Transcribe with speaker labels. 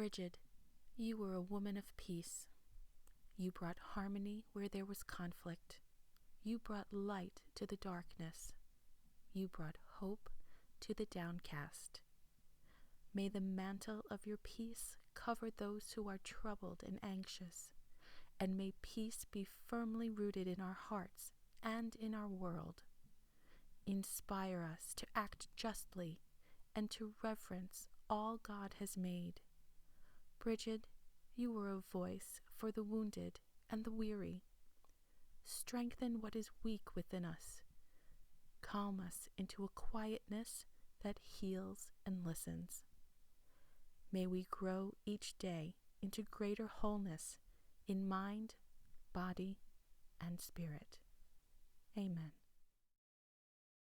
Speaker 1: Brigid, you were a woman of peace. You brought harmony where there was conflict. You brought light to the darkness. You brought hope to the downcast. May the mantle of your peace cover those who are troubled and anxious, and may peace be firmly rooted in our hearts and in our world. Inspire us to act justly and to reverence all God has made. Brigid, you are a voice for the wounded and the weary. Strengthen what is weak within us. Calm us into a quietness that heals and listens. May we grow each day into greater wholeness in mind, body, and spirit. Amen.